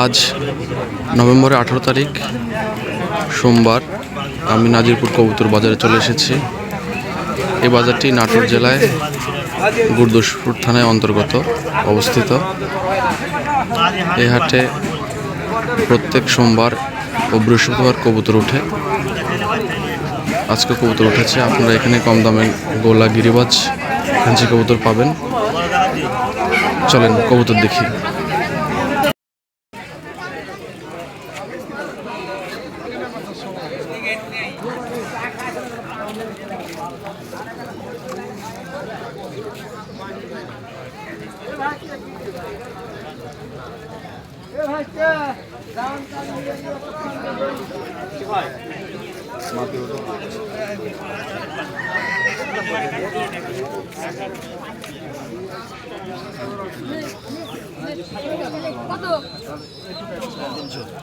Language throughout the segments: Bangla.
আজ নভেম্বরের 18 তারিখ সোমবার। আমি নাজিরপুর কবুতর বাজারে চলে এসেছি। এই বাজারটি নাটোর জেলায় গুরদাসপুর থানায় অন্তর্গত অবস্থিত। এই হাটে প্রত্যেক সোমবার ও বৃহস্পতিবার কবুতর ওঠে। আজকে কবুতর উঠেছে। আপনারা এখানে কম দামে গোলা, গিরিবাজ, ফ্যান্সি কবুতর পাবেন। চলেন কবুতর দেখি।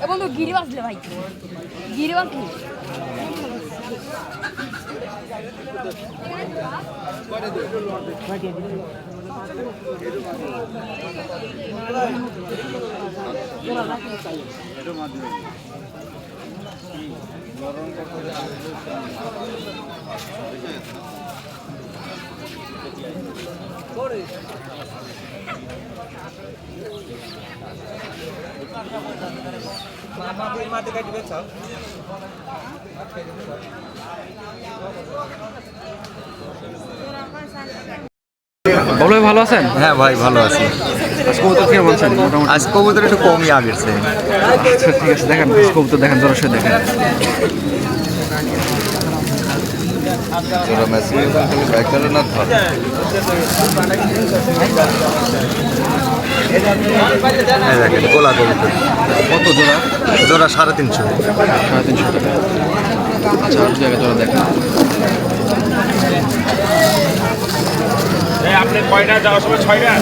এবং তো গিরিবাজ লে ভাই, গিরিবাজ বাবলু ভাই ভালো আছেন? হ্যাঁ ভাই ভালো আছি। আজ কবুতর কে বলছেন? আজ কবুতর একটু কমই আগেছে। আচ্ছা ঠিক আছে, দেখেন কবুতর দেখেন, জোরসে দেখেন। দেখেন গোলা কবুতর কত জোড়া? জোড়া 350। 350 টাকা। আচ্ছা আর জায়গায় জোড়া দেখেন। আপনি কয়টা যাওয়ার সময় 6টা?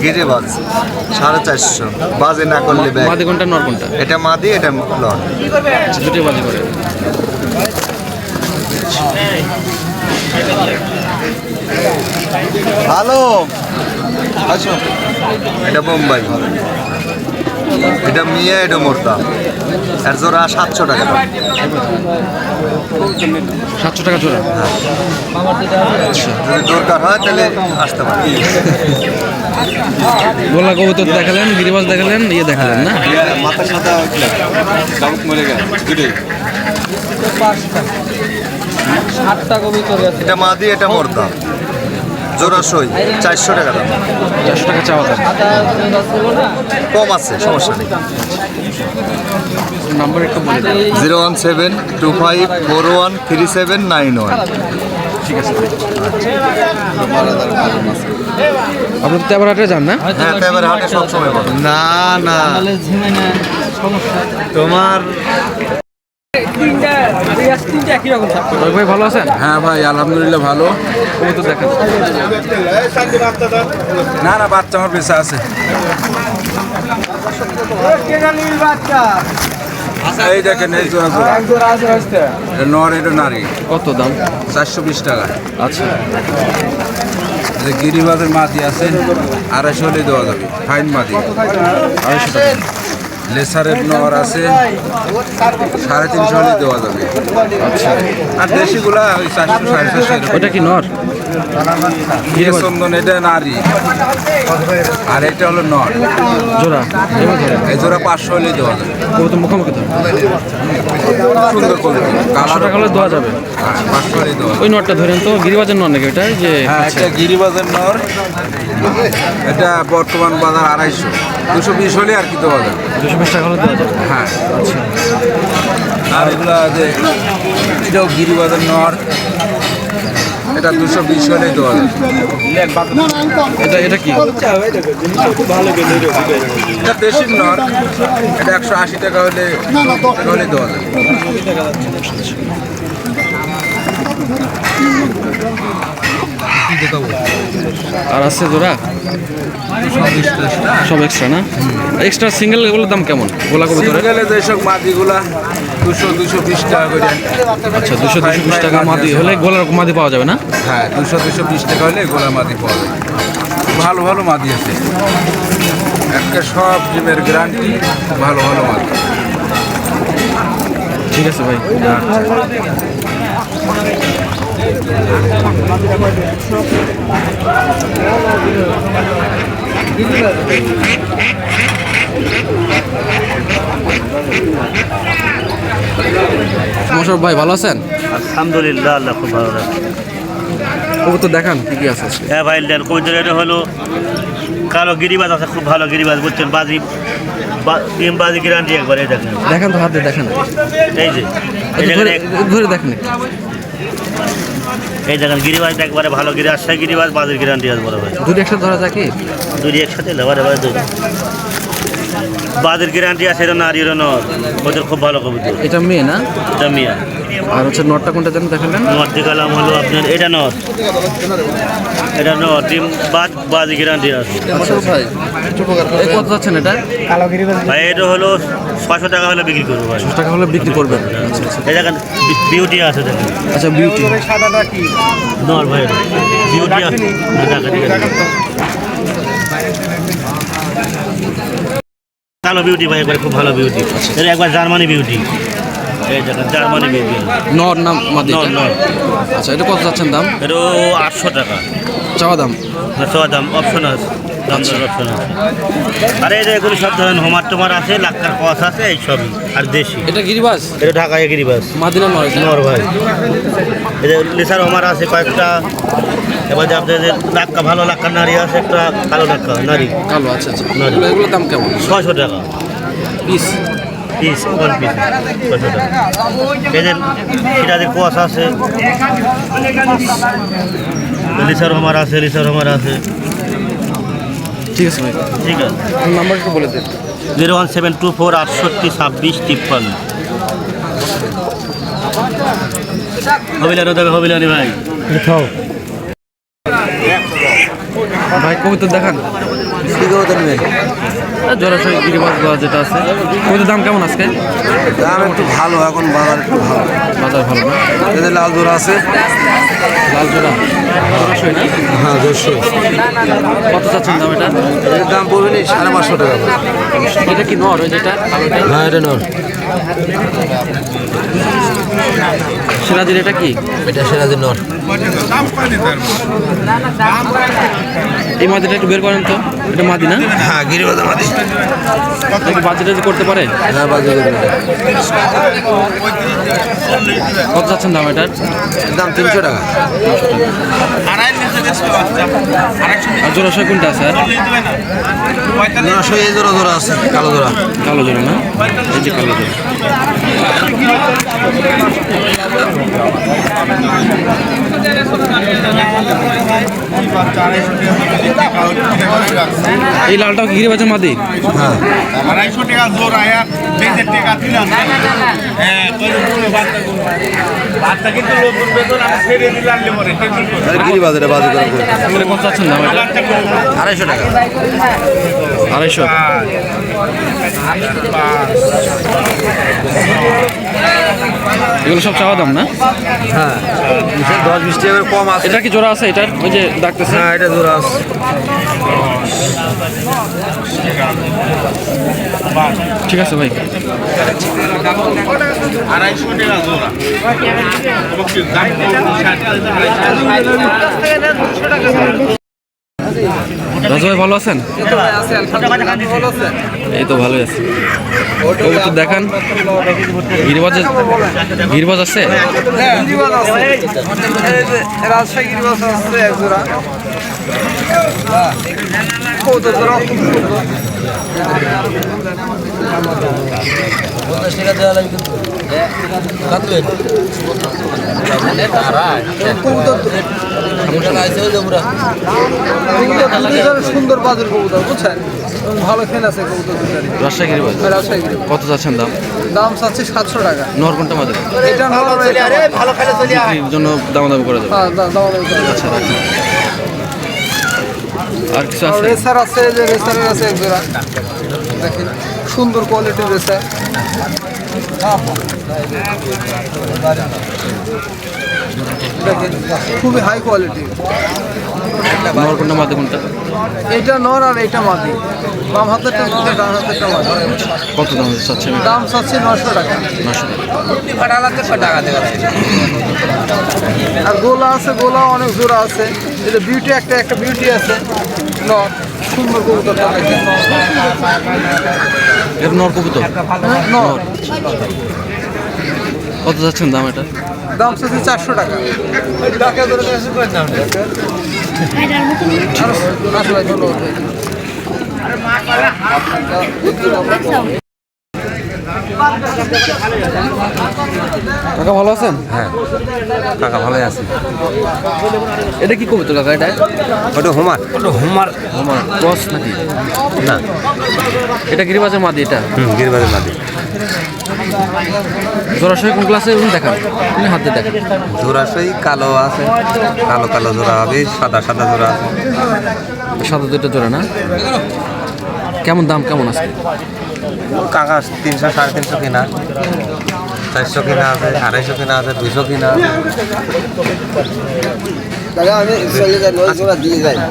গিরিবাজ 450। বাজে না করলে ব্যাগ। মাদি কোনটা, নর কোনটা? এটা মাদি, এটা লন। আচ্ছা দুটোই বাজি করে। ভালো আছো। এটা বোম্বাই, এটা মিয়া, এটা মোর্তা। এর জোড়া 700 টাকা। 700 টাকা জোড়া। আচ্ছা যদি দরকার হয় তাহলে আসতে পারে। গোলা কবুতর দেখালেন, গিরিবাজ দেখালেন, ইয়ে দেখালেন না? মাথা সাদা মরে গেল। এটা মাদি, এটা মোর্তা। জোড়া সই 400 টাকা দাম। 400 টাকা চাওয়া দাম। কম আছে, সমস্যা নেই। নাম্বার একটু বলে দেন। 01725413791। ঠিক আছে। আপনি তো এবার হাটে যান না? হ্যাঁ, এবারে হাটে সবসময় পাবেন। না না তোমার ভাই ভালো আছেন? হ্যাঁ ভাই আলহামদুলিল্লাহ ভালো। কবুতর দেখেন। না না বাচ্চা আমার পেশা আছে। এই দেখেন এই জোড়া জোড়া এটা নর, এটা নারী। কত দাম? 420 টাকা। আচ্ছা যে গিরিবাজের মাদি আছে 250 হলে দেওয়া যাবে। ফাইন মাদি 250 টাকা। লেসারের নর আছে 350 হলে দেওয়া যাবে। আচ্ছা আর দেশিগুলা ওই 400 450। ওটা কি নর? গিয়ে চন্দন এটা নারী, আর এটা হলো নর। জোড়া এই জোড়া 500 হলে দেওয়া যাবে। কবুতর মুখোমুখি তো সুন্দর করে 500 টাকা হলে দেওয়া যাবে। 500 হলে দেওয়া যাবে। ওই নটটা ধরেন তো, গিরিবাজের নর নাকি ওটা? যে হ্যাঁ একটা গিরিবাজের নর, এটা বর্তমান বাজার 250। 220 হলে আর কি দেওয়া যাবে। 220 টাকা হলে দেওয়া যাবে। হ্যাঁ আচ্ছা আর এগুলা যে এটাও গিরিবাজের নর, এটা 220 হলে দেওয়া যাবে। এটা কি? এটা দেশির নর, এটা 180 টাকা হলে দেওয়া যাবে। আর আছে জোড়া সব এক্সট্রা না? এক্সট্রা সিঙ্গেল এগুলোর দাম কেমন? গোলা কবুতরের সিঙ্গেলে যেসব মাদিগুলা 200-220 টাকা করে। আচ্ছা 200-220 টাকা মাদি হলে গোলার মাদি পাওয়া যাবে না? হ্যাঁ 200-220 টাকা হলে গোলা মাদি পাওয়া যাবে। ভালো ভালো মাদি আছে, একটা সব ডিমের গ্যারান্টি, ভালো ভালো মাদি। ঠিক আছে ভাই। মোশারফ ভাই ভালো আছেন? আলহামদুলিল্লাহ, আল্লাহ খুব ভালো রাখে। কবুতর দেখান কি কি আছে আজকে। হ্যাঁ ভাই, দেন কবুতর এটা হলো কালো গিরিবাজ আছে, খুব ভালো গিরিবাজ, বুঝছেন, বাজি ডিম বাজি গ্যারান্টি একবার। এই দেখেন, দেখান তো, হাতে দেখান। এই যে আচ্ছা, ধরে দেখেন। এই দেখেন গিরিবাজটা একবারে ভালো গিরি, আসছে গিরিবাজ, বাজির গ্যারান্টি আছে বড় ভাই। দুটো একসাথে ধরা যায় কি? দুটি একসাথে লেবার এবার দুই বাজির গ্যারান্টি আছে, এটা নারী এর নর, ওদের খুব ভালো কবুতর। এটা মেয়ে না? এটা মিয়া। আর হচ্ছে নটটা কোনটা যেন দেখালেন? নর দেখালাম হলো আপনার, এটা নর, এটা নর, ডিম বাজি গ্যারান্টি আছে। ভাই কত যাচ্ছেন এটা? ভাই এটা হলো 600 টাকা হলে বিক্রি করবো ভাই। 10 টাকা হলে বিক্রি করবেন? আচ্ছা আচ্ছা। এই দেখেন বিউটি আছে, দেখেন। আচ্ছা, বিউটি নর ভাই, বিউটি আছে। কালো বিউটি ভাই, একবার খুব ভালো বিউটি, এটা একবার জার্মানি বিউটি। এই দেখেন জার্মানি বিউটি, নর নাম মাদি? নর নর। আচ্ছা, এটা কত যাচ্ছেন দাম? এটা 800 টাকা চাওয়া দাম? চাওয়া দাম, অপশন আছে, দাম অপশন আছে। আরে এটা এগুলো সব ধরেন হোমার টোমার আছে, লাক্কার কস আছে, এই সবই, আর দেশি। এটা গিরিবাজ এটা ঢাকায় গিরিবাস মাদিনা নর? নর ভাই। এটা লিসার হোমার আছে কয়েকটা, এবার যে আপনাদের লাক্কা ভালো লাক্কার নারী আছে, একটা কালো লাক্কা নারী কালো? আচ্ছা আচ্ছা। নর। এগুলোর দাম কেমন? 600 টাকা পিস? পিস, ওয়ান পিস 600 টাকা। এদের সিরাজের কোয়াশ আছে, লিসার হোমার আছে, লিসার হোমার আছে। ঠিক আছে ভাই, ঠিক আছে। নাম্বার একটু বলে দিন। 01724 68 26 53। হবিলানি দেখো, হবিলানি ভাই। ভাই কবুতর দেখান। জরাশয় গিরিবাজ বা যেটা আছে, কবুতর দাম কেমন আজকে? দাম একটু ভালো, এখন বাজার একটু ভালো। বাজার ভালো না? এদের লাল জোড়া আছে। লাল জোড়া জরাশয় না? হ্যাঁ, 200। কত চাচ্ছেন দাম এটা? এর দাম পড়বে 550 টাকা। এটা কি নর ওই যেটা কালোটা? হ্যাঁ, এটা নর। সিরাজির এটা কি? এটা সিরাজের নর। এই মাদিটা একটু বের করেন তো। এটা মাদি না? হ্যাঁ, গিরিবাজ মাদি। বাজেটা করতে পারে? হ্যাঁ, বাজে করবে। কত চাচ্ছেন দাম এটার? এর দাম 300 টাকা। আর জোড়াশয় কোনটা আছে? আর জোড়া এই জোড়া জোড়া আছে, কালো জোড়া। কালো জোড়া না? এই যে কালো জোড়া। এই লালটাও কি গিরিবাজের মাদি? হ্যাঁ, 250 টাকা জোর আয়া, 2 টাকা দিলাম। হ্যাঁ, বাচ্চা কিন্তু লোক বেতন আমি ছেড়ে দিলাম লেবরে। গিরিবাজ এটা বাজে করে। এটা কত চাচ্ছেন দাম এটা? 250 টাকা। 250? এগুলো সব চাওয়া দাম না? হ্যাঁ, 10-20 টাকা করে কম আছে। এটা কি জোড়া আছে এটার? ওই যে ডাকতেছে। হ্যাঁ, এটা জোড়া আছে। ঠিক আছে ভাই। 250 টাকা জোড়া। রাজু ভাই ভালো আছেন? এই তো ভালোই আছে। কবুতর দেখান। গিরিবাজ আছে? রাজশাহী গিরিবাজ আছে এক জোড়া। সুন্দর বাজার কবুতর, বুঝছেন, ভালো খেল আছে কবুতর। রাজশাহী গিরিবাজ? রাজশাহী গিরিবাজ। কত চাচ্ছেন দাম? দাম চাচ্ছি 700 টাকা। নর কোনটা মাঝে? এটা ভালো খেলে বিক্রির জন্য দামাদামি করে দেবো। আচ্ছা রাখুন। আর কিছু আছে? রেসার আছে, যে রেসারের আছে এক জোড়া, দেখেন সুন্দর কোয়ালিটির রেসার। খুবই হাই কোয়ালিটি। নর কোনটা মাদি কোনটা? এটা নর আর এটা মাদি। বাম হাতেরটা নর, ডান হাতেরটা মাদি। কত দাম চাচ্ছেন? দাম চাচ্ছি 900 টাকা। 900 টাকা। আর গোলা আছে, গোলা অনেক জোড়া আছে। এটা বিউটি একটা বিউটি আছে নর, সুন্দর কবুতর। এটা নর কবুতর? নর। কত যাচ্ছেন দাম এটা? দাম চাচ্ছি 400 টাকা। কাকা ভালো আছেন? হ্যাঁ কাকা ভালোই আছে। এটা কি কবুতর কাকা? এটা ওটা হোমার। হোমার ক্রস নাকি? না, এটা গিরিবাজের মাদি। এটা গিরিবাজের মাদি। জোড়াশয় কোন ক্লাসে দেখান? হাত দিয়ে দেখান। জোড়াশই কালো আছে, কালো কালো জোড়া হবে, সাদা সাদা জোড়া আছে। সাদা দুইটা জোড়া না? কেমন দাম কেমন আছে? কাকা 300 350 কিনা, 400 কিনা আছে, 250 কিনা আছে, 200 কিনা আছে।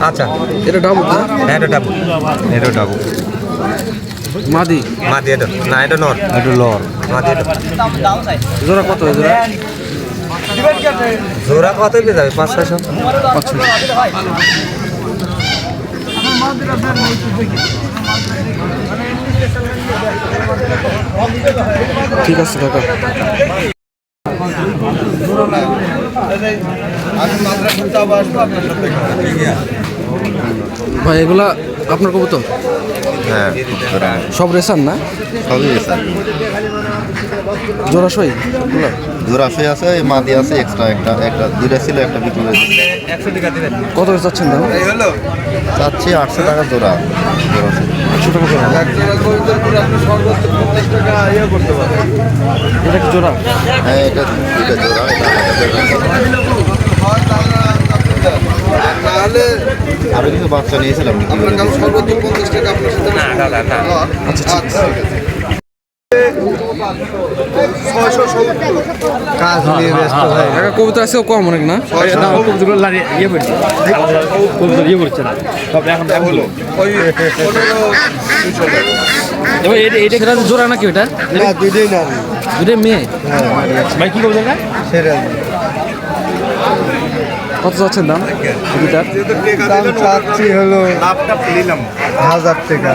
আচ্ছা, এটা ডাবল না? হ্যাঁ এটা ডাবল, এটা ডাবল। মাদি? মাদি এটা না, এটা নর, এটা লর। মাদি এটা জোড়া কত? জোড়া জোড়া কত পেয়ে যাবে? 500-600। ঠিক আছে কাকা। ভাই এগুলা আপনার কবুতর? হ্যাঁ, সব রেসার না? সবই রেসার। জোড়াশয় জোড়াশই আছে, মাদি আছে এক্সট্রা একটা দুইটা ছিল, একটা বিক্রি হয়েছে। কত করে চাচ্ছেন দাম? চাচ্ছি 800 টাকা জোড়া। জোড়াশই 800 টাকা জোড়া। এটা কি জোড়া? হ্যাঁ, এটা দুইটা জোড়া। আরো কিছু বাচ্চা নিয়েছিলাম, বিক্রি করে দিয়েছি। আচ্ছা ঠিক আছে। কাজ নিয়ে ব্যস্ত হয়ে কাকা কবুতর আছে কম অনেক না? সেটা জোড়া নাকি? ওটা দুইটাই না, দুটোই মেয়ে? ভাই কি কবুতর? সেটা কত যাচ্ছেন দাম দুটার? দাম চাচ্ছি হলো 1000 টাকা।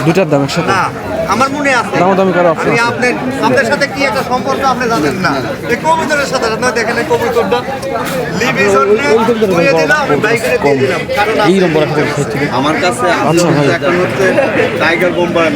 দুটার দাম একসাথে? আমার মনে আছে দামাদামি করা অপশন আছে? আপনার সাথে কি একটা সম্পর্ক আপনি জানেন না। এই কবুতরের সাথে আপনারা দেখেন, এই কবুতরটা লিভিশন দিয়ে দিলাম, আমি বাইকে দিয়ে দিলাম। এই নম্বর একটা আমার কাছে আচ্ছা ভাই। এখন হচ্ছে টাইগার বোম্বার।